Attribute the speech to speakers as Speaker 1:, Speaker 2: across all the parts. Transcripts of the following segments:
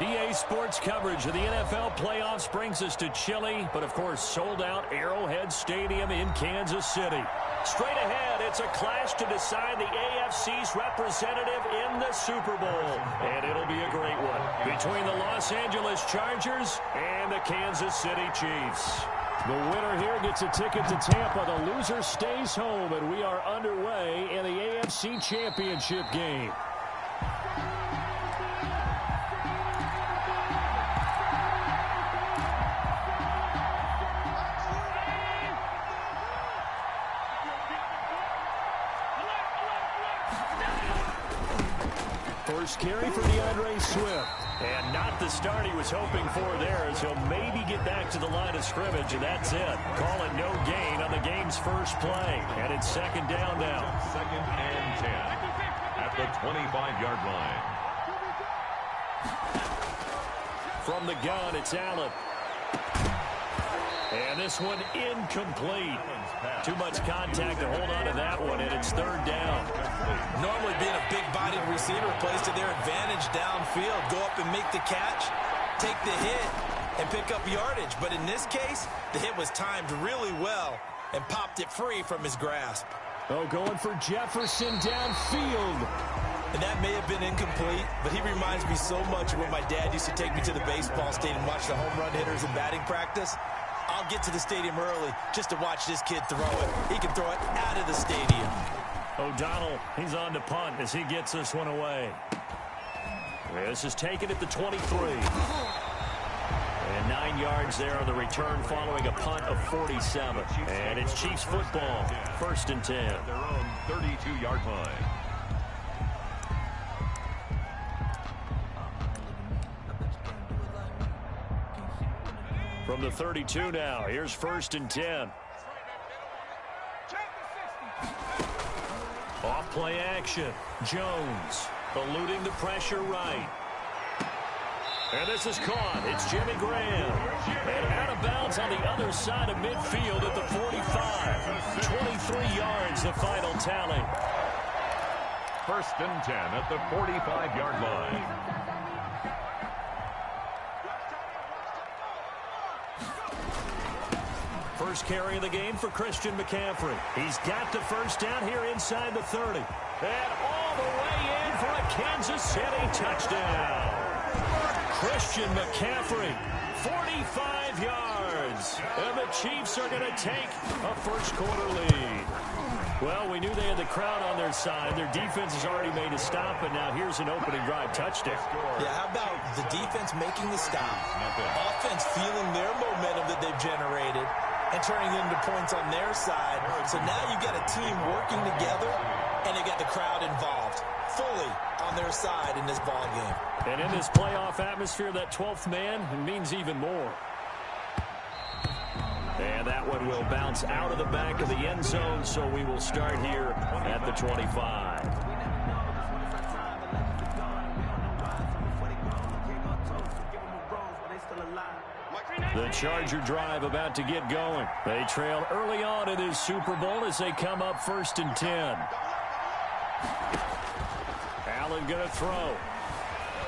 Speaker 1: EA Sports coverage of the NFL playoffs brings us to chilly, but of course sold-out Arrowhead Stadium in Kansas City. Straight ahead, it's a clash to decide the AFC's representative in the Super Bowl. And it'll be a great one between the Los Angeles Chargers and the Kansas City Chiefs. The winner here gets a ticket to Tampa. The loser stays home, and we are underway in the AFC Championship game. First carry for DeAndre Swift. And not the start he was hoping for there, as he'll maybe get back to the line of scrimmage, and that's it. Call it no gain on the game's first play. And it's second down now.
Speaker 2: Second and 10 at the 25-yard line.
Speaker 1: From the gun, it's Allen. And this one incomplete. Too much contact to hold on to that one, and it's third down.
Speaker 3: Normally being a big-bodied receiver plays to their advantage downfield. Go up and make the catch, take the hit, and pick up yardage. But in this case, the hit was timed really well and popped it free from his grasp.
Speaker 1: Oh, going for Jefferson downfield.
Speaker 3: And that may have been incomplete, but he reminds me so much of when my dad used to take me to the baseball stadium and watch the home run hitters in batting practice. I'll get to the stadium early just to watch this kid throw it. He can throw it out of the stadium.
Speaker 1: O'Donnell, he's on to punt as he gets this one away. This is taken at the 23. And 9 yards there on the return following a punt of 47. And it's Chiefs football, first and 10.
Speaker 2: At their own 32-yard line.
Speaker 1: From the 32 now, here's first and 10. Off play action. Jones eluding the pressure right. And this is caught. It's Jimmy Graham. And out of bounds on the other side of midfield at the 45. 23 yards the final tally.
Speaker 2: First and 10 at the 45-yard line.
Speaker 1: First carry of the game for Christian McCaffrey. He's got the first down here inside the 30. And all the way in for a Kansas City touchdown. Christian McCaffrey, 45 yards. And the Chiefs are going to take a first quarter lead. Well, we knew they had the crowd on their side. Their defense has already made a stop, and now here's an opening drive touchdown.
Speaker 3: Yeah, how about the defense making the stop? Offense feeling their momentum that they've generated and turning it into points on their side. So now you've got a team working together, and they got the crowd involved fully on their side in this ball game.
Speaker 1: And in this playoff atmosphere, that 12th man means even more. And that one will bounce out of the back of the end zone, so we will start here at the 25. The Charger drive about to get going. They trail early on in this Super Bowl as they come up first and 10. Allen going to throw.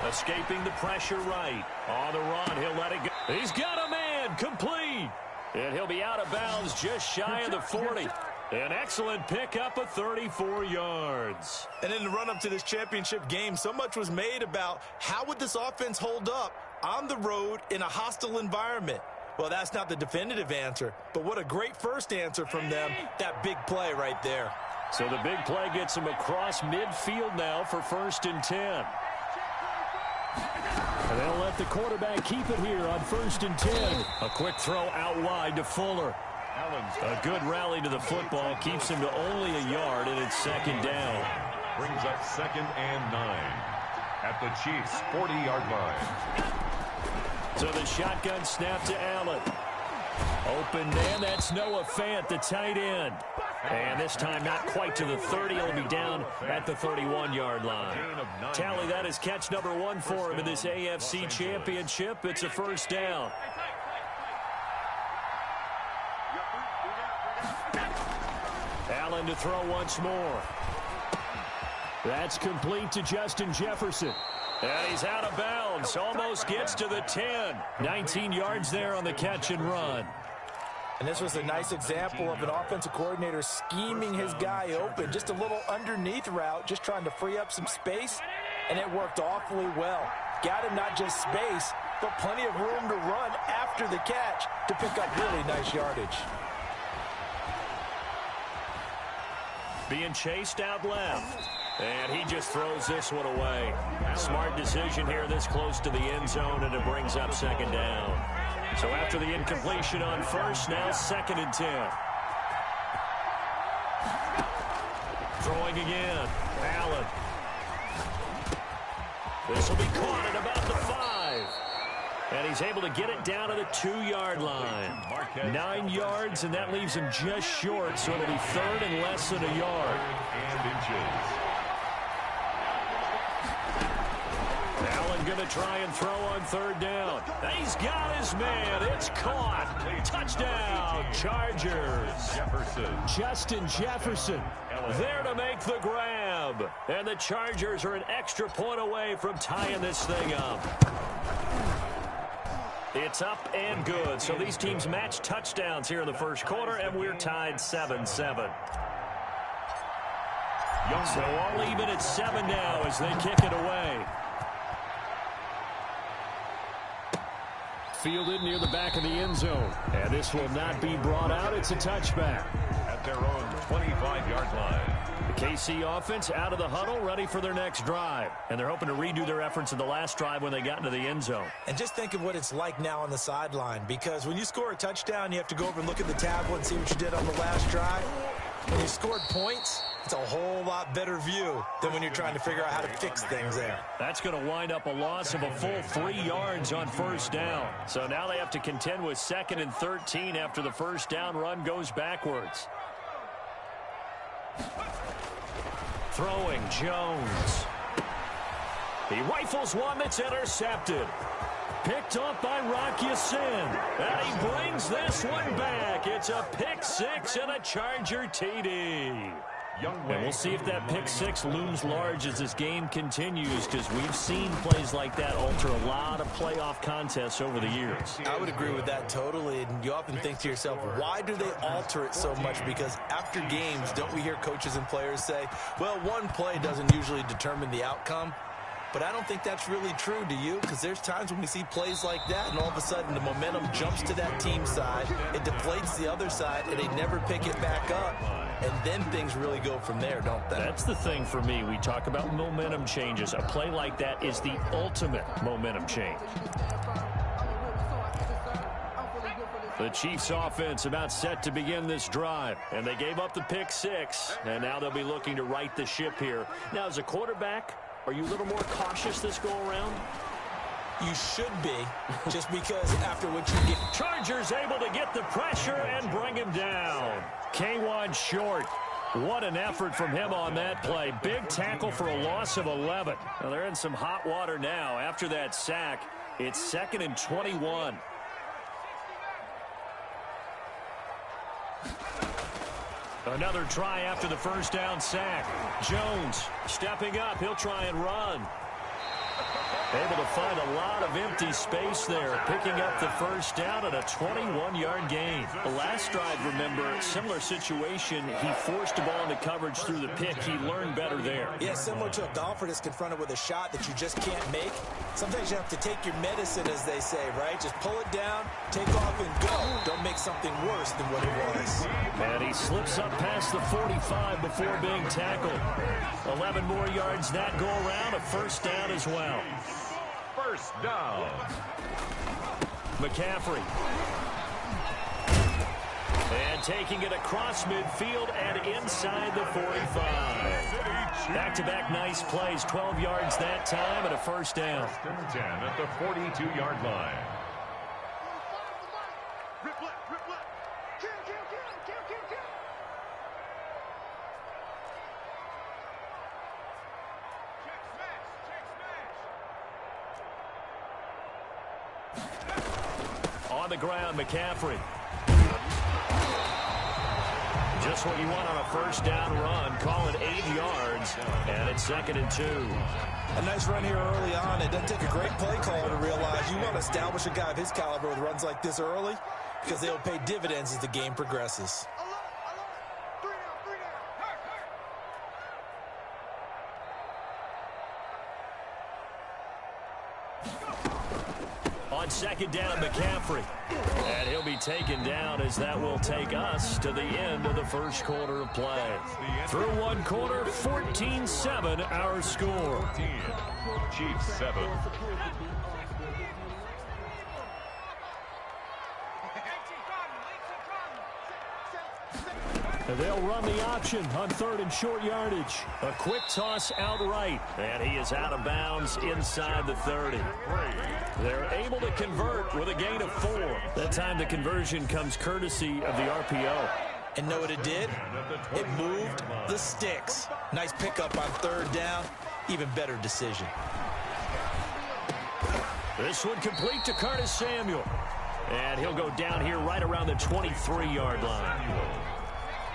Speaker 1: Escaping the pressure right. On the run, he'll let it go. He's got a man, complete. And he'll be out of bounds just shy of the 40. An excellent pickup of 34 yards.
Speaker 3: And in the run-up to this championship game, so much was made about how would this offense hold up on the road in a hostile environment. Well, that's not the definitive answer, but what a great first answer from them, that big play right there.
Speaker 1: So the big play gets them across midfield now for first and 10. And they'll let the quarterback keep it here on first and 10. A quick throw out wide to Fuller. A good rally to the football keeps him to only a yard, and it's second down.
Speaker 2: Brings up second and 9 at the Chiefs' 40-yard line.
Speaker 1: So the shotgun snap to Allen. Open man, that's Noah Fant, the tight end. And this time not quite to the 30. He'll be down at the 31-yard line. Tally, that is catch number 1 for him in this AFC Championship. It's a first down. Allen to throw once more. That's complete to Justin Jefferson. And he's out of bounds. Almost gets to the 10. 19 yards there on the catch and run.
Speaker 3: And this was a nice example of an offensive coordinator scheming his guy open. Just a little underneath route, just trying to free up some space. And it worked awfully well. Got him not just space, but plenty of room to run after the catch to pick up really nice yardage.
Speaker 1: Being chased out left. And he just throws this one away. Smart decision here this close to the end zone, and it brings up second down. So after the incompletion on first, now 2nd and 10. Throwing again. Allen. This will be caught at about the 5. And he's able to get it down to the 2-yard line. 9 yards, and that leaves him just short, so it'll be 3rd and less than a yard. Allen going to try and throw on 3rd down. He's got his man. It's caught. Touchdown, Chargers. Justin Jefferson there to make the grab. And the Chargers are an extra point away from tying this thing up. It's up and good. So these teams match touchdowns here in the first quarter, and we're tied 7-7. So all even at 7 now as they kick it away. Fielded near the back of the end zone. And this will not be brought out. It's a touchback.
Speaker 2: At their own 25-yard line.
Speaker 1: The KC offense out of the huddle, ready for their next drive. And they're hoping to redo their efforts in the last drive when they got into the end zone.
Speaker 3: And just think of what it's like now on the sideline, because when you score a touchdown, you have to go over and look at the tablet and see what you did on the last drive. When you scored points, it's a whole lot better view than when you're trying to figure out how to fix things there.
Speaker 1: That's going to wind up a loss of a full 3 yards on first down. So now they have to contend with 2nd and 13 after the first down run goes backwards. Throwing, Jones. He rifles one that's intercepted. Picked off by Rock Ya-Sin. And he brings this one back. It's a pick 6 and a Charger TD. And we'll see if that pick 6 looms large as this game continues, because we've seen plays like that alter a lot of playoff contests over the years.
Speaker 3: I would agree with that totally. And you often think to yourself, why do they alter it so much? Because after games, don't we hear coaches and players say, well, one play doesn't usually determine the outcome? But I don't think that's really true, do you? Because there's times when we see plays like that, and all of a sudden the momentum jumps to that team side, it deflates the other side, and they never pick it back up. And then things really go from there, don't they?
Speaker 1: That's the thing for me. We talk about momentum changes. A play like that is the ultimate momentum change. The Chiefs offense about set to begin this drive, and they gave up the pick 6, and now they'll be looking to right the ship here. Now, as a quarterback, are you a little more cautious this go around?
Speaker 3: You should be, just because after what you get.
Speaker 1: Chargers able to get the pressure and bring him down. K1 short. What an effort from him on that play. Big tackle for a loss of 11. Now they're in some hot water now. After that sack, it's 2nd and 21. Another try after the first down sack. Jones stepping up. He'll try and run. Able to find a lot of empty space there, picking up the first down at a 21-yard gain. The last drive, remember, similar situation. He forced the ball into coverage through the pick. He learned better there.
Speaker 3: Yeah, similar to a golfer that's confronted with a shot that you just can't make. Sometimes you have to take your medicine, as they say, right? Just pull it down, take off, and go. Don't make something worse than what it was.
Speaker 1: And he slips up past the 45 before being tackled. 11 more yards that go around, a first down as well.
Speaker 2: First down.
Speaker 1: McCaffrey. And taking it across midfield and inside the 45. Back-to-back nice plays, 12 yards that time and a first down.
Speaker 2: 10 at the 42-yard line.
Speaker 1: On the ground, McCaffrey. Just what you want on a first down run. Call it 8 yards, and it's 2nd and 2.
Speaker 3: A nice run here early on. It doesn't take a great play caller to realize you want to establish a guy of his caliber with runs like this early because they'll pay dividends as the game progresses.
Speaker 1: On 2nd down, McCaffrey. And he'll be taken down as that will take us to the end of the first quarter of play. Through one quarter, 14-7 our score.
Speaker 2: Chiefs 7.
Speaker 1: And they'll run the option on 3rd and short yardage. A quick toss outright. And he is out of bounds inside the 30. They're able to convert with a gain of 4. That time the conversion comes courtesy of the RPO.
Speaker 3: And know what it did? It moved the sticks. Nice pickup on 3rd down. Even better decision.
Speaker 1: This one complete to Curtis Samuel. And he'll go down here right around the 23-yard line.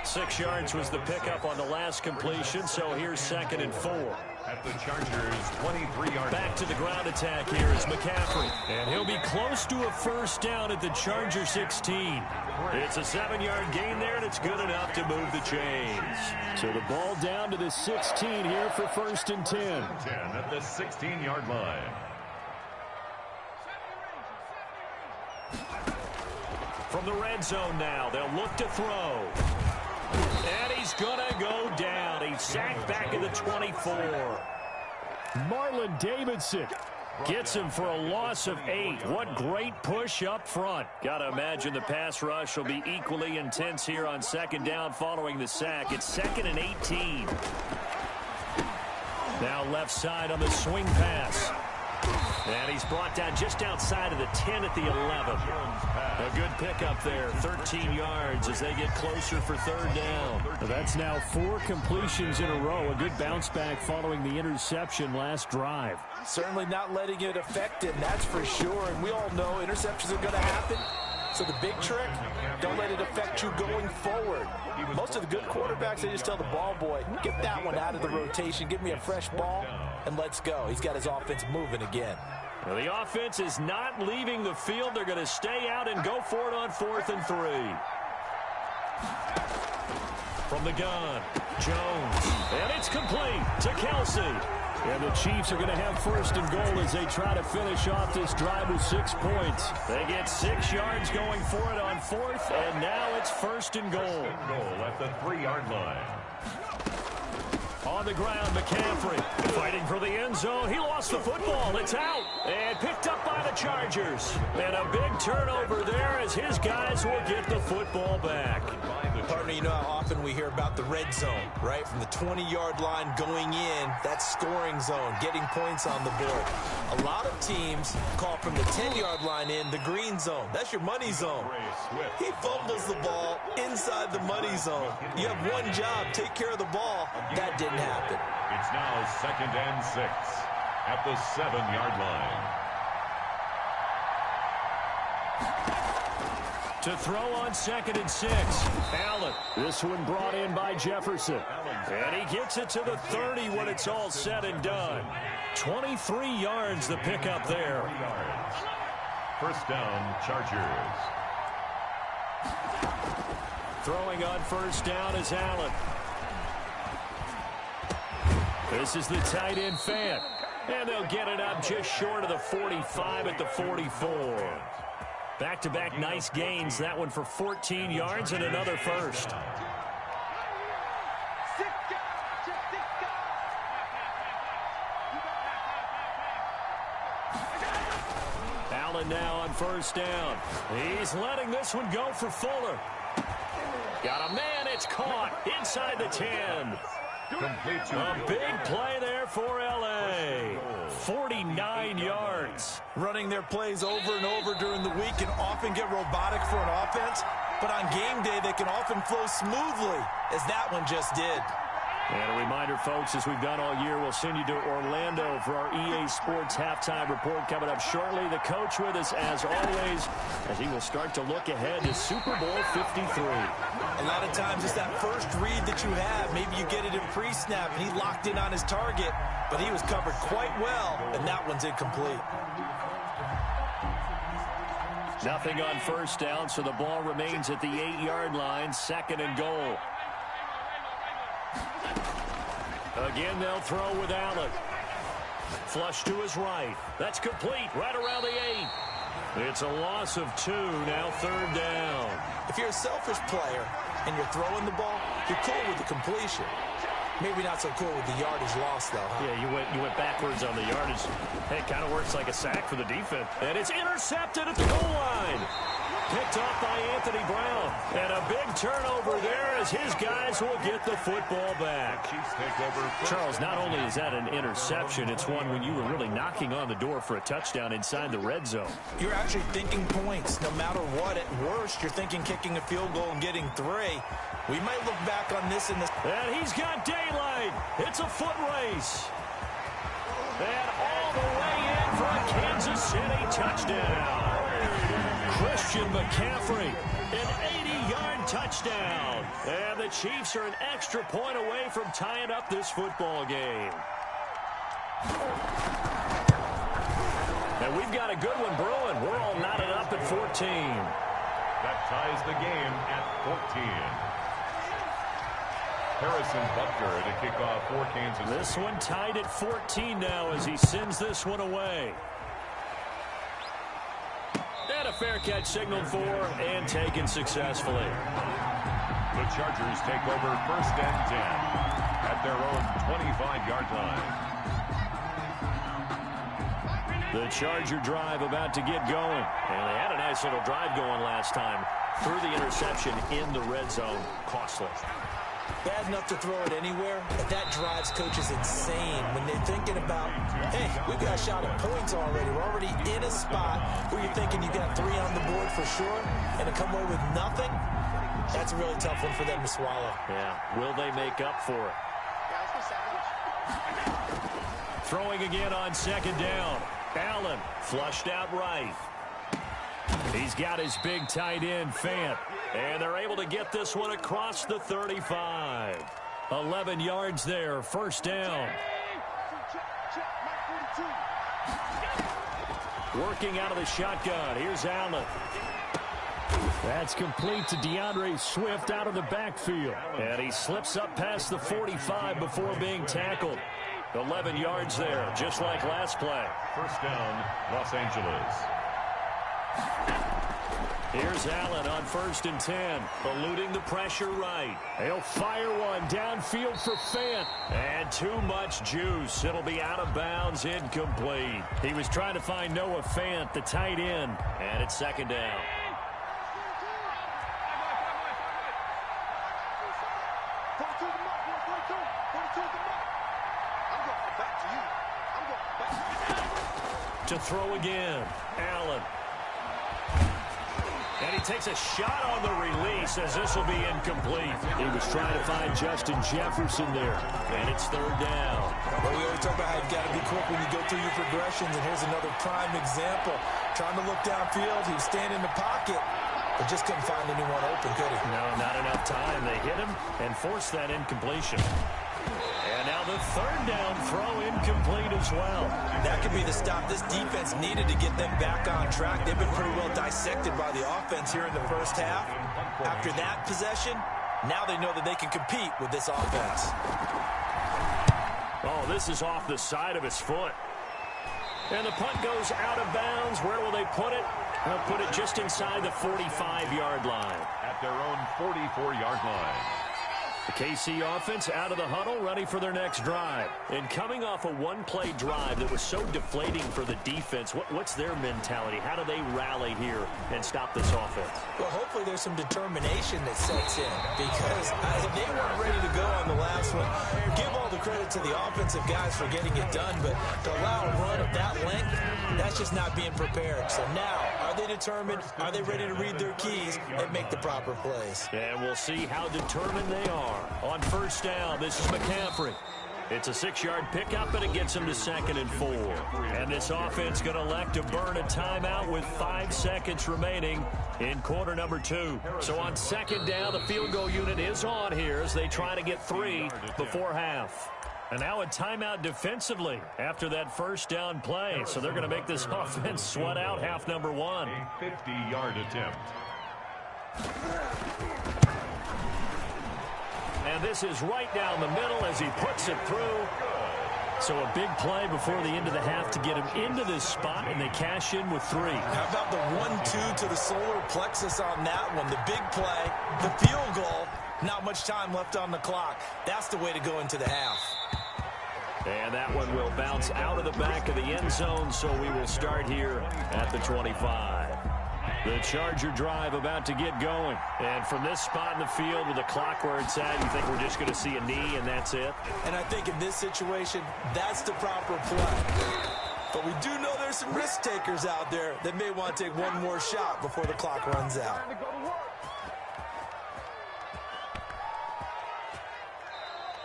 Speaker 1: 6 yards was the pickup on the last completion, so here's 2nd and 4.
Speaker 2: At the Chargers' 23-yard.
Speaker 1: Back to the ground attack here is McCaffrey. And he'll be close to a first down at the Charger 16. It's a 7-yard gain there, and it's good enough to move the chains. So the ball down to the 16 here for 1st and 10.
Speaker 2: 10 at the 16-yard line.
Speaker 1: From the red zone now, they'll look to throw. And he's going to go down. He's sacked back at the 24. Marlon Davidson gets him for a loss of 8. What great push up front. Got to imagine the pass rush will be equally intense here on 2nd down following the sack. It's 2nd and 18. Now left side on the swing pass. And he's brought down just outside of the 10 at the 11. A good pickup there, 13 yards as they get closer for 3rd down. That's now 4 completions in a row. A good bounce back following the interception last drive.
Speaker 3: Certainly not letting it affect him, that's for sure. And we all know interceptions are going to happen. So the big trick, don't let it affect you going forward. Most of the good quarterbacks, they just tell the ball boy, get that one out of the rotation, give me a fresh ball, and let's go. He's got his offense moving again.
Speaker 1: Well, the offense is not leaving the field. They're going to stay out and go for it on 4th and 3. From the gun, Jones. And it's complete to Kelsey. And the Chiefs are going to have 1st and goal as they try to finish off this drive with 6 points. They get 6 yards going for it on 4th, and now it's 1st and goal.
Speaker 2: Goal at the 3-yard line.
Speaker 1: On the ground, McCaffrey fighting for the end zone. He lost the football. It's out and picked up by the Chargers. And a big turnover there as his guys will get the football back.
Speaker 3: Partner, you know how often we hear about the red zone, right? From the 20-yard line going in, that scoring zone, getting points on the board. A lot of teams call from the 10-yard line in the green zone. That's your money zone. He fumbles the ball inside the money zone. You have one job, take care of the ball. That didn't happen.
Speaker 2: It's now 2nd and 6 at the 7-yard line.
Speaker 1: To throw on 2nd and 6. Allen. This one brought in by Jefferson. And he gets it to the 30 when it's all said and done. 23 yards the pickup there.
Speaker 2: 1st down, Chargers.
Speaker 1: Throwing on 1st down is Allen. This is the tight end Fant. And they'll get it up just short of the 45 at the 44. Back-to-back nice gains. That one for 14 yards and another 1st. Allen now on 1st down. He's letting this one go for Fuller. Got a man. It's caught inside the 10. A big play there for L.A. 49 yards.
Speaker 3: Running their plays over and over during the week can often get robotic for an offense, but on game day they can often flow smoothly, as that one just did.
Speaker 1: And a reminder, folks, as we've done all year, we'll send you to Orlando for our EA Sports halftime report coming up shortly. The coach with us, as always, as he will start to look ahead to Super Bowl 53.
Speaker 3: A lot of times it's that first read that you have. Maybe you get it in pre-snap, and he locked in on his target, but he was covered quite well, and that one's incomplete.
Speaker 1: Nothing on first down, so the ball remains at the 8-yard line, 2nd and goal. Again, they'll throw with Allen. Flush to his right. That's complete, right around the 8. It's a loss of 2, now 3rd down.
Speaker 3: If you're a selfish player and you're throwing the ball, you're cool with the completion. Maybe not so cool with the yardage loss, though, huh?
Speaker 1: Yeah, you went backwards on the yardage. Hey, it kind of works like a sack for the defense. And it's intercepted at the goal line. Picked off by Anthony Brown. And a big turnover there as his guys will get the football back. Charles, not only is that an interception, it's one when you were really knocking on the door for a touchdown inside the red zone.
Speaker 3: You're actually thinking points. No matter what, at worst, you're thinking kicking a field goal and getting 3. We might look back on this in this.
Speaker 1: And he's got daylight. It's a foot race. And all the way in for a Kansas City touchdown. Christian McCaffrey, an 80-yard touchdown. And the Chiefs are an extra point away from tying up this football game. And we've got a good one brewing. We're all knotted up at 14.
Speaker 2: That ties the game at 14. Harrison Butker to kick off for Kansas City.
Speaker 1: This one tied at 14 now as he sends this one away. And a fair catch signaled for and taken successfully.
Speaker 2: The Chargers take over 1st and 10 at their own 25-yard line.
Speaker 1: The Charger drive about to get going. And they had a nice little drive going last time. Through the interception in the red zone. Costly.
Speaker 3: Bad enough to throw it anywhere, but that drives coaches insane when they're thinking about, hey, we've got a shot at points already. We're already in a spot where you're thinking you got 3 on the board for sure, and to come away with nothing, that's a really tough one for them to swallow.
Speaker 1: Yeah, will they make up for it? Throwing again on 2nd down. Allen flushed out right. He's got his big tight end, Fant. And they're able to get this one across the 35. 11 yards there, 1st down. Working out of the shotgun. Here's Allen. That's complete to DeAndre Swift out of the backfield. And he slips up past the 45 before being tackled. 11 yards there, just like last play.
Speaker 2: 1st down, Los Angeles.
Speaker 1: Here's Allen on 1st and 10, eluding the pressure right. He'll fire one downfield for Fant. And too much juice. It'll be out of bounds, incomplete. He was trying to find Noah Fant, the tight end, and it's 2nd down. To throw again, Allen. And he takes a shot on the release as this will be incomplete. He was trying to find Justin Jefferson there. And it's 3rd down.
Speaker 3: Well, we always talk about how you've got to be quick when you go through your progressions. And here's another prime example. Trying to look downfield. He was standing in the pocket, but just couldn't find anyone open, could he?
Speaker 1: No, not enough time. They hit him and forced that incompletion. And now the 3rd down throw incomplete as well.
Speaker 3: That could be the stop this defense needed to get them back on track. They've been pretty well dissected by the offense here in the first half. After that possession, now they know that they can compete with this offense.
Speaker 1: Oh, this is off the side of his foot. And the punt goes out of bounds. Where will they put it? They'll put it just inside the 45-yard line.
Speaker 2: At their own 44-yard line.
Speaker 1: The KC offense out of the huddle, ready for their next drive. And coming off a one-play drive that was so deflating for the defense, what's their mentality? How do they rally here and stop this offense?
Speaker 3: Well, hopefully there's some determination that sets in because they weren't ready to go on the last one. Give all the credit to the offensive guys for getting it done, but to allow a run of that length, that's just not being prepared. So now, are Are they determined? Are they ready to read their keys and make the proper plays?
Speaker 1: And we'll see how determined they are. On first down, this is McCaffrey. It's a 6-yard pickup, and it gets him to 2nd and 4. And this offense going to elect to burn a timeout with 5 seconds remaining in quarter number 2. So on 2nd down, the field goal unit is on here as they try to get 3 before half. And now a timeout defensively after that first down play. So they're going to make this offense sweat out half number 1.
Speaker 2: A 50-yard attempt.
Speaker 1: And this is right down the middle as he puts it through. So a big play before the end of the half to get him into this spot, and they cash in with 3.
Speaker 3: How about the 1-2 to the solar plexus on that one? The big play, the field goal, not much time left on the clock. That's the way to go into the half.
Speaker 1: And that one will bounce out of the back of the end zone, so we will start here at the 25. The Charger drive about to get going. And from this spot in the field with the clock where it's at, you think we're just going to see a knee and that's it?
Speaker 3: And I think in this situation, that's the proper play. But we do know there's some risk takers out there that may want to take one more shot before the clock runs out.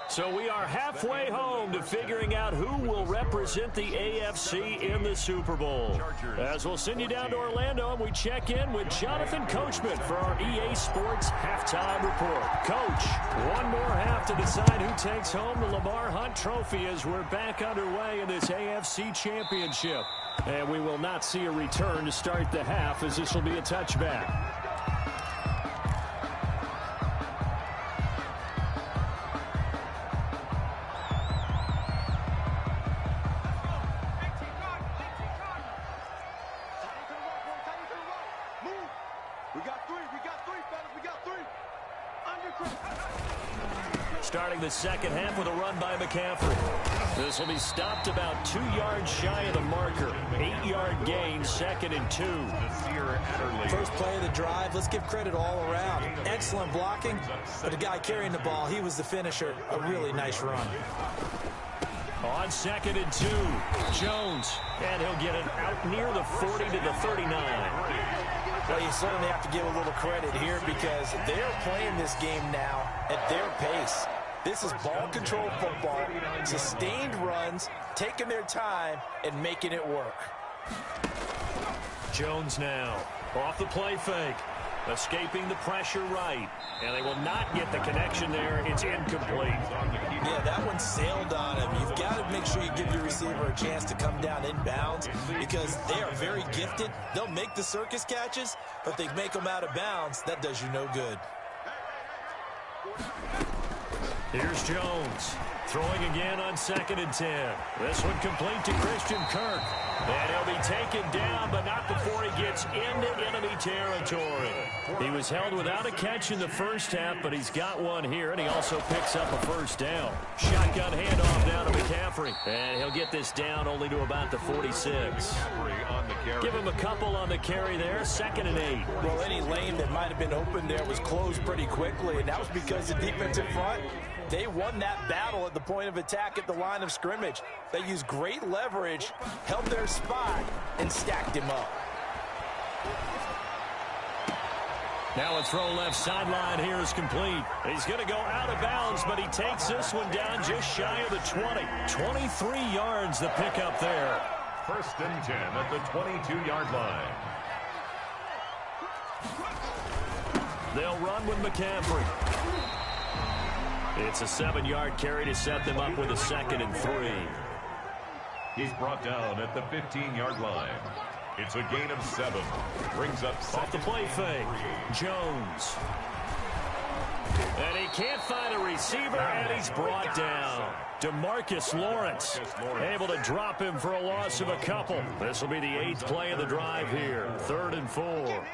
Speaker 1: So we are halfway home to figuring out who will represent the AFC in the Super Bowl. As we'll send you down to Orlando, and we check in with Jonathan Coachman for our EA Sports Halftime Report. Coach, one more half to decide who takes home the Lamar Hunt Trophy as we're back underway in this AFC Championship. And we will not see a return to start the half, as this will be a touchback. Starting the second half with a run by McCaffrey. This will be stopped about 2 yards shy of the marker. 8-yard gain, 2nd and 2.
Speaker 3: First play of the drive, let's give credit all around. Excellent blocking, but the guy carrying the ball, he was the finisher. A really nice run.
Speaker 1: On 2nd and 2, Jones. And he'll get it out near the 40 to the 39.
Speaker 3: Well, you certainly have to give a little credit here because they're playing this game now at their pace. This is ball control football, sustained runs, taking their time, and making it work.
Speaker 1: Jones now off the play fake, escaping the pressure right. And they will not get the connection there. It's incomplete.
Speaker 3: Yeah, that one sailed on him. You've got to make sure you give your receiver a chance to come down inbounds because they are very gifted. They'll make the circus catches, but if they make them out of bounds, that does you no good.
Speaker 1: Here's Jones. Throwing again on 2nd and 10. This one complete to Christian Kirk. And he'll be taken down, but not before he gets into enemy territory. He was held without a catch in the first half, but he's got one here, and he also picks up a first down. Shotgun handoff down to McCaffrey. And he'll get this down only to about the 46. Give him a couple on the carry there, 2nd and 8.
Speaker 3: Well, any lane that might have been open there was closed pretty quickly, and that was because the defensive front, they won that battle at the point of attack at the line of scrimmage. They used great leverage, held their spot, and stacked him up.
Speaker 1: Now a throw left sideline here is complete. He's going to go out of bounds, but he takes this one down just shy of the 20. 23 yards the pickup there.
Speaker 2: 1st and 10 at the 22-yard line.
Speaker 1: They'll run with McCaffrey. It's a 7-yard carry to set them up with a 2nd and 3.
Speaker 2: He's brought down at the 15-yard line. It's a gain of 7. Brings up
Speaker 1: off the play fake. Jones. And he can't find a receiver, and he's brought down. DeMarcus Lawrence able to drop him for a loss of a couple. This will be the 8th play of the drive here. 3rd and 4.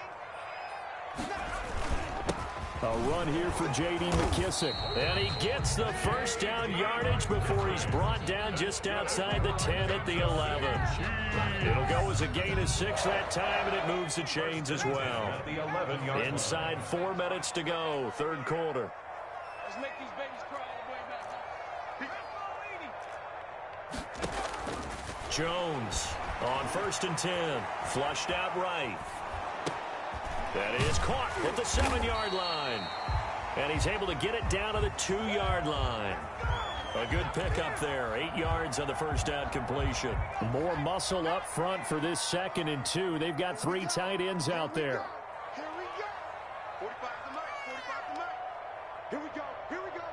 Speaker 1: A run here for J.D. McKissick. And he gets the first down yardage before he's brought down just outside the 10 at the 11. It'll go as a gain of 6 that time, and it moves the chains as well. Inside 4 minutes to go, 3rd quarter.
Speaker 4: Let's make these babies cry all the way back.
Speaker 1: Jones on 1st and 10. Flushed out right. That is caught at the 7-yard line. And he's able to get it down to the 2-yard line. A good pickup there. 8 yards on the first down completion. More muscle up front for this 2nd and 2. They've got 3 tight ends out there.
Speaker 4: Here we go. 45 to Mike. 45 to Mike. Here we go. Here we go.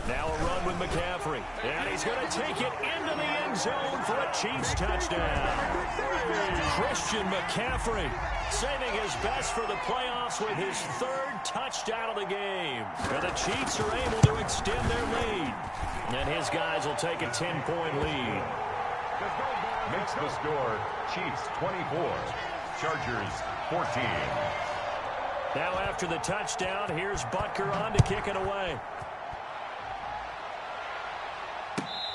Speaker 1: Now a run with McCaffrey. And he's going to take it into the end zone for a Chiefs touchdown. Christian McCaffrey saving his best for the playoffs with his 3rd touchdown of the game. And the Chiefs are able to extend their lead. And his guys will take a 10-point lead.
Speaker 2: Makes the score Chiefs 24, Chargers 14.
Speaker 1: Now after the touchdown, here's Butker on to kick it away.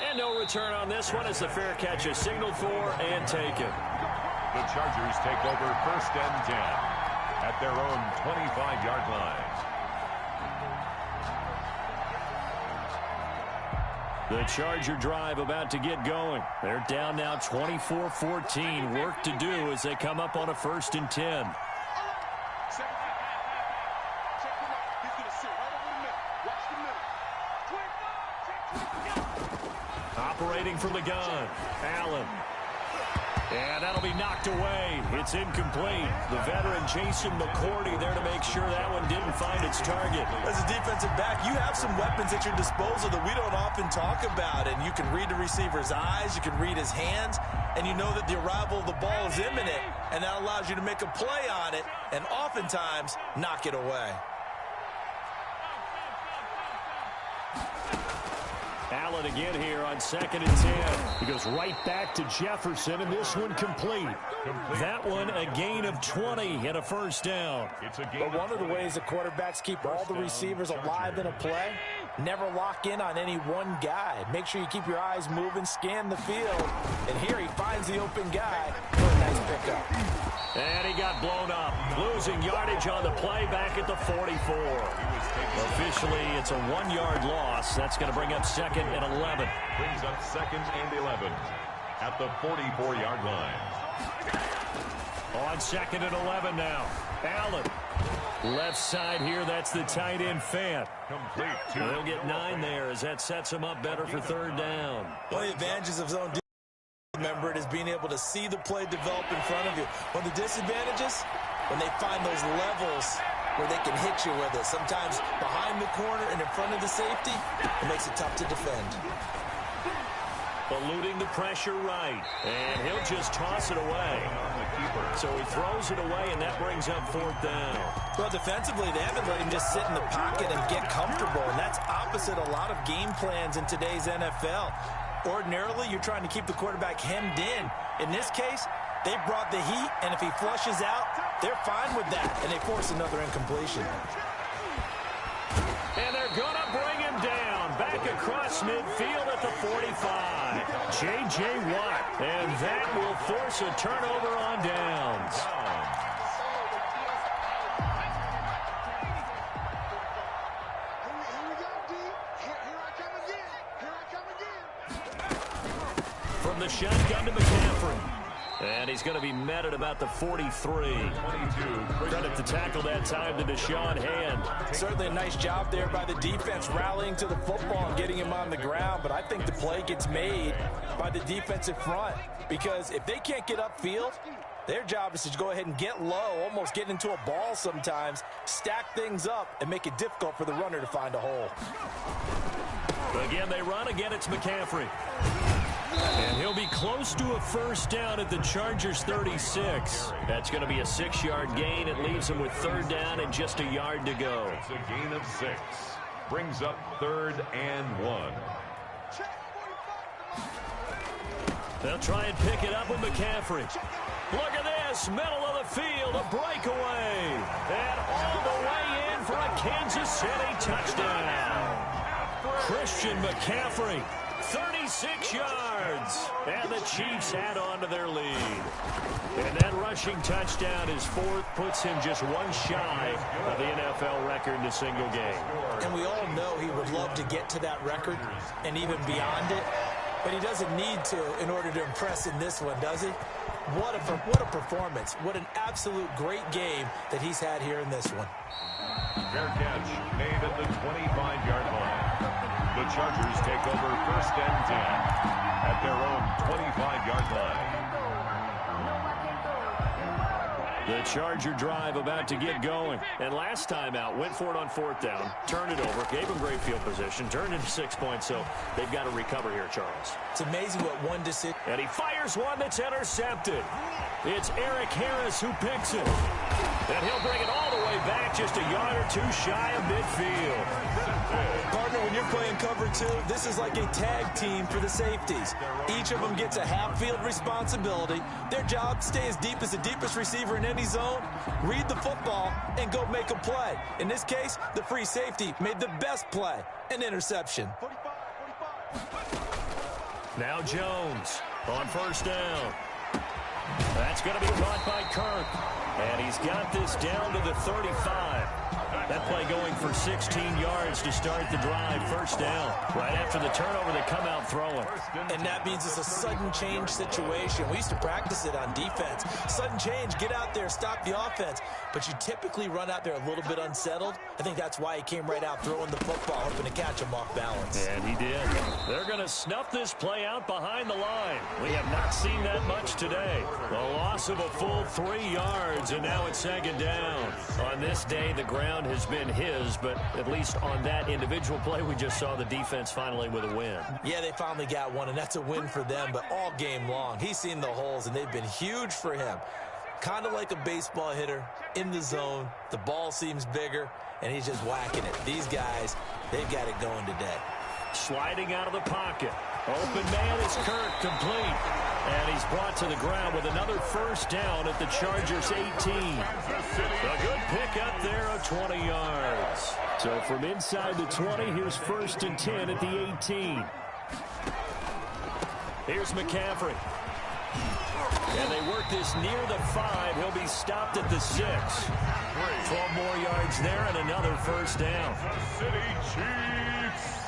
Speaker 1: And no return on this one as the fair catch is signaled for and taken.
Speaker 2: The Chargers take over 1st and 10 at their own 25-yard line.
Speaker 1: The Charger drive about to get going. They're down now 24-14. Work to do as they come up on a 1st and 10. Operating from the gun, Allen. And that'll be knocked away. It's incomplete. The veteran Jason McCourty there to make sure that one didn't find its target.
Speaker 3: As a defensive back, you have some weapons at your disposal that we don't often talk about. And you can read the receiver's eyes, you can read his hands, and you know that the arrival of the ball is imminent. And that allows you to make a play on it and oftentimes knock it away.
Speaker 1: Allen again here on 2nd and 10. He goes right back to Jefferson, and this one complete. That one a gain of 20 and a 1st down.
Speaker 3: But one of the ways the quarterbacks keep all the receivers alive in a play, never lock in on any one guy. Make sure you keep your eyes moving, scan the field. And here he finds the open guy for a nice pickup.
Speaker 1: And he got blown up. Losing yardage on the play back at the 44. Officially, it's a 1-yard loss. That's going to bring up 2nd and 11.
Speaker 2: Brings up 2nd and 11 at the 44-yard line.
Speaker 1: On 2nd and 11 now. Allen. Left side here, that's the tight end Fant.
Speaker 2: Complete.
Speaker 1: They'll get 9 there as that sets him up better for 3rd down.
Speaker 3: One of the advantages of zone defense, remember, it is being able to see the play develop in front of you. One of the disadvantages, when they find those levels where they can hit you with it. Sometimes behind the corner and in front of the safety, it makes it tough to defend.
Speaker 1: Eluding the pressure right. And he'll just toss it away. So he throws it away, and that brings up 4th down.
Speaker 3: Well, defensively, they haven't let him just sit in the pocket and get comfortable, and that's opposite a lot of game plans in today's NFL. Ordinarily, you're trying to keep the quarterback hemmed in. In this case, they brought the heat, and if he flushes out, they're fine with that, and they force another incompletion.
Speaker 1: And they're going to bring him down. Back across midfield at the 45. J.J. Watt. And that will force a turnover on downs.
Speaker 4: Here we go, D. Here I come again. Here I come again.
Speaker 1: From the shotgun to McCaffrey. And he's going to be met at about the 43. Credit to tackle that time to Deshaun Hand.
Speaker 3: Certainly a nice job there by the defense rallying to the football and getting him on the ground. But I think the play gets made by the defensive front. Because if they can't get upfield, their job is to go ahead and get low, almost get into a ball sometimes, stack things up, and make it difficult for the runner to find a hole.
Speaker 1: Again, they run. Again, it's McCaffrey. And he'll be close to a 1st down at the Chargers' 36. That's going to be a 6-yard gain. It leaves them with 3rd down and just a yard to go.
Speaker 2: It's a gain of 6. Brings up 3rd and 1.
Speaker 1: They'll try and pick it up with McCaffrey. Look at this, middle of the field, a breakaway. And all the way in for a Kansas City touchdown. Christian McCaffrey, 36 yards. And the Chiefs add on to their lead. And that rushing touchdown is 4th, puts him just one shy of the NFL record in a single game.
Speaker 3: And we all know he would love to get to that record and even beyond it. But he doesn't need to in order to impress in this one, does he? What a performance. What an absolute great game that he's had here in this one.
Speaker 2: Fair catch made at the 25-yard line. The Chargers take over 1st and 10 at their own 25-yard line.
Speaker 1: The Charger drive about to get going. And last time out, went for it on 4th down, turned it over, gave them great field position, turned into 6 points, so they've got to recover here, Charles.
Speaker 3: It's amazing what one decision.
Speaker 1: And he fires one that's intercepted. It's Eric Harris who picks it. And he'll bring it all the way back just a yard or two shy of midfield.
Speaker 3: Partner, when you're playing cover 2, this is like a tag team for the safeties. Each of them gets a half-field responsibility. Their job, stay as deep as the deepest receiver in any zone, read the football, and go make a play. In this case, the free safety made the best play, an interception.
Speaker 1: Now Jones on 1st down. That's going to be caught by Kirk. And he's got this down to the 35. That play going for 16 yards to start the drive. 1st down. Right after the turnover, they come out throwing.
Speaker 3: And that means it's a sudden change situation. We used to practice it on defense. Sudden change, get out there, stop the offense. But you typically run out there a little bit unsettled. I think that's why he came right out throwing the football, hoping to catch him off balance.
Speaker 1: And he did. They're going to snuff this play out behind the line. We have not seen that much today. A loss of a full 3 yards, and now it's 2nd down. On this day, the ground has been his, but at least on that individual play, we just saw the defense finally with a win.
Speaker 3: Yeah, they finally got one, and that's a win for them, but all game long, he's seen the holes, and they've been huge for him. Kind of like a baseball hitter in the zone. The ball seems bigger, and he's just whacking it. These guys, they've got it going today.
Speaker 1: Sliding out of the pocket. Open man is Kirk, complete. And he's brought to the ground with another 1st down at the Chargers 18. A good pick up there of 20 yards. So from inside the 20, here's 1st and 10 at the 18. Here's McCaffrey. And they work this near the 5. He'll be stopped at the 6. 12 more yards there and another 1st down.
Speaker 2: City Chiefs.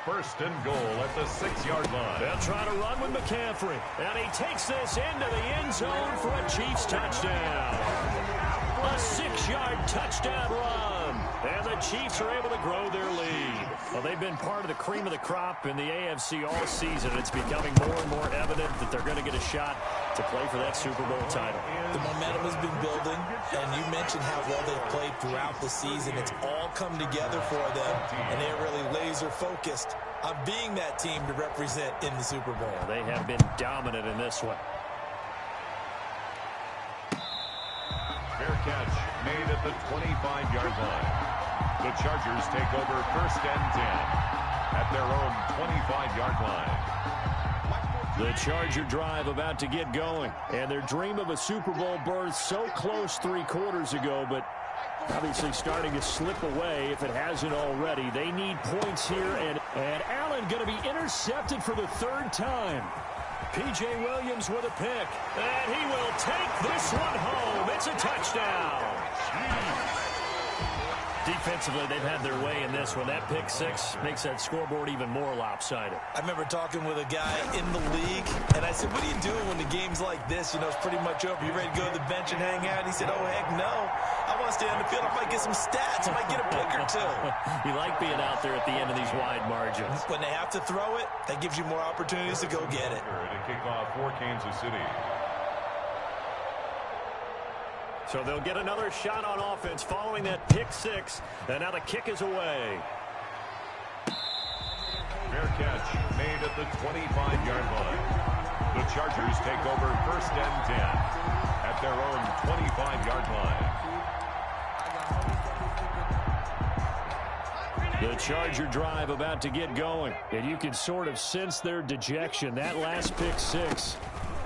Speaker 2: 1st and goal at the 6-yard line.
Speaker 1: They'll try to run with McCaffrey. And he takes this into the end zone for a Chiefs touchdown. A 6-yard touchdown run. And the Chiefs are able to grow their lead. Well, they've been part of the cream of the crop in the AFC all season. It's becoming more and more evident that they're going to get a shot to play for that Super Bowl title.
Speaker 3: The momentum has been building, and you mentioned how well they've played throughout the season. It's all come together for them, and they're really laser-focused on being that team to represent in the Super Bowl.
Speaker 1: They have been dominant in this one.
Speaker 2: Fair catch made at the 25-yard line. The Chargers take over 1st and 10 at their own 25-yard line.
Speaker 1: The Charger drive about to get going. And their dream of a Super Bowl berth so close 3 quarters ago, but obviously starting to slip away if it hasn't already. They need points here, and Allen going to be intercepted for the 3rd time. P.J. Williams with a pick, and he will take this one home. It's a touchdown. Defensively, they've had their way in this one. That pick 6 makes that scoreboard even more lopsided.
Speaker 3: I remember talking with a guy in the league, and I said, what are you doing when the game's like this? You know, it's pretty much over. You ready to go to the bench and hang out? He said, oh, heck no. I want to stay on the field. I might get some stats. I might get a pick or 2.
Speaker 1: You like being out there at the end of these wide margins.
Speaker 3: When they have to throw it, that gives you more opportunities to go get it.
Speaker 2: To kick off for Kansas City.
Speaker 1: So they'll get another shot on offense following that pick 6. And now the kick is away.
Speaker 2: Fair catch made at the 25-yard line. The Chargers take over 1st and 10 at their own 25-yard line.
Speaker 1: The Charger drive about to get going. And you can sort of sense their dejection. That last pick 6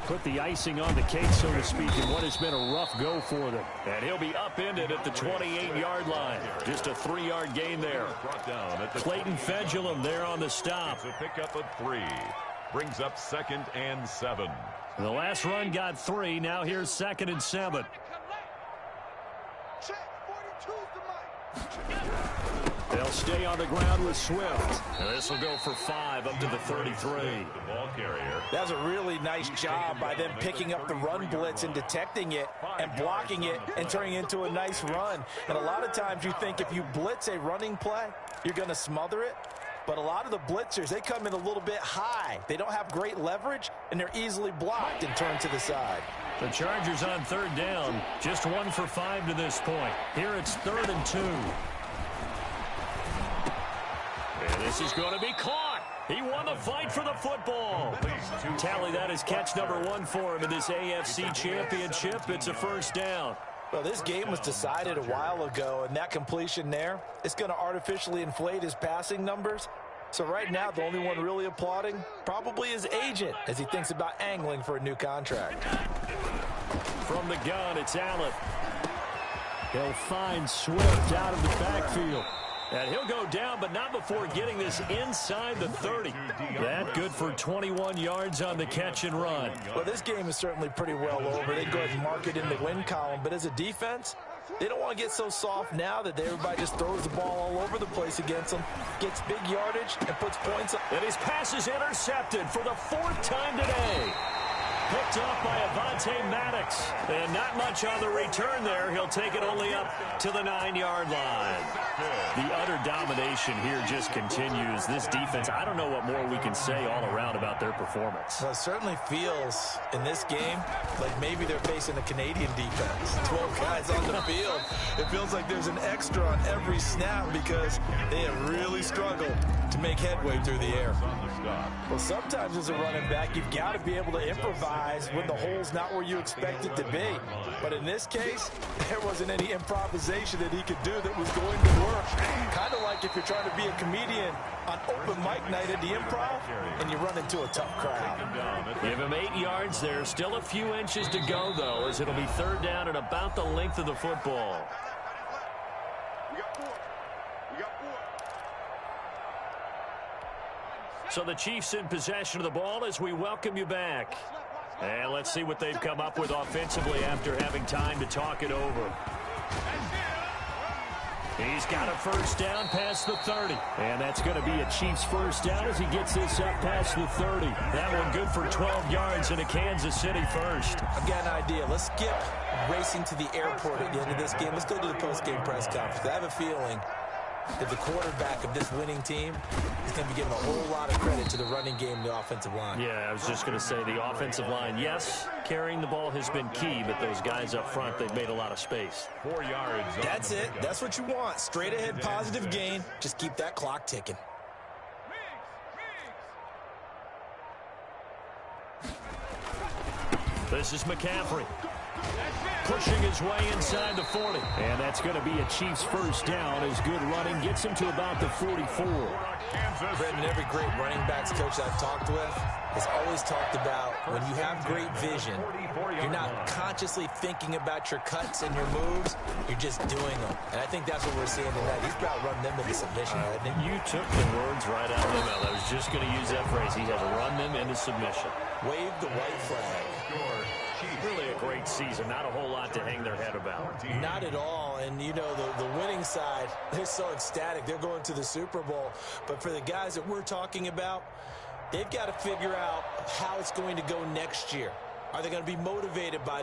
Speaker 1: put the icing on the cake, so to speak, in what has been a rough go for them. And he'll be upended at the 28-yard line. Just a 3-yard gain there. Clayton Fedulum there on the stop.
Speaker 2: A pickup of 3. Brings up 2nd and 7.
Speaker 1: The last run got 3. Now here's 2nd and 7. They'll stay on the ground with Swift. And this will go for 5 up to the 33.
Speaker 2: The ball carrier.
Speaker 3: That's a really nice job by them picking up the run blitz and detecting it and blocking it and turning it into a nice run. And a lot of times you think if you blitz a running play, you're going to smother it. But a lot of the blitzers, they come in a little bit high. They don't have great leverage, and they're easily blocked and turned to the side.
Speaker 1: The Chargers on 3rd down. Just 1 for 5 to this point. Here it's 3rd and 2. And this is going to be caught. He won the fight for the football. Tally that is catch number 1 for him in this AFC Championship. It's a 1st down.
Speaker 3: Well, this game was decided a while ago, and that completion there, it's going to artificially inflate his passing numbers. So right now, the only one really applauding probably his agent as he thinks about angling for a new contract.
Speaker 1: From the gun, it's Allen. He'll find Swift out of the backfield. And he'll go down, but not before getting this inside the 30. That good for 21 yards on the catch and run.
Speaker 3: Well, this game is certainly pretty well over. They go ahead and mark it in the win column. But as a defense, they don't want to get so soft now that everybody just throws the ball all over the place against them, gets big yardage, and puts points up.
Speaker 1: And his pass is intercepted for the 4th time today. Picked off by Avonte Maddox. And not much on the return there. He'll take it only up to the 9-yard line. The utter domination here just continues. This defense, I don't know what more we can say all around about their performance.
Speaker 3: Well, it certainly feels in this game like maybe they're facing a Canadian defense. 12 guys on the field. It feels like there's an extra on every snap because they have really struggled to make headway through the air. Well, sometimes as a running back, you've got to be able to improvise when the hole's not where you expect it to be. But in this case, there wasn't any improvisation that he could do that was going to work. Kind of like if you're trying to be a comedian on open mic night at the Improv and you run into a tough crowd.
Speaker 1: Give him 8 yards there. Still a few inches to go, though, as it'll be 3rd down and about the length of the football. So the Chiefs in possession of the ball as we welcome you back. And let's see what they've come up with offensively after having time to talk it over. He's got a 1st down past the 30. And that's going to be a Chiefs 1st down as he gets this up past the 30. That one good for 12 yards and a Kansas City 1st.
Speaker 3: I've got an idea. Let's skip racing to the airport at the end of this game. Let's go to the post-game press conference. I have a feeling that the quarterback of this winning team is going to be giving a whole lot of credit to the running game and the offensive line.
Speaker 1: Yeah, I was just going to say the offensive line, yes, carrying the ball has been key, but those guys up front, they've made a lot of space.
Speaker 2: 4 yards.
Speaker 3: That's it. That's what you want. Straight ahead positive gain. Just keep that clock ticking.
Speaker 1: This is McCaffrey. Pushing his way inside the 40. And that's going to be a Chiefs 1st down as good running gets him to about the 44.
Speaker 3: Brendan, every great running backs coach I've talked with has always talked about when you have great vision, you're not consciously thinking about your cuts and your moves, you're just doing them. And I think that's what we're seeing tonight. He's about running them into submission, hasn't he?
Speaker 1: You took the words right out of my mouth. I was just going to use that phrase. He has run them into submission.
Speaker 3: Wave the white flag.
Speaker 1: Really a great season. Not a whole lot to hang their head about.
Speaker 3: Not at all. And, you know, the winning side, they're so ecstatic. They're going to the Super Bowl. But for the guys that we're talking about, they've got to figure out how it's going to go next year. Are they going to be motivated by this?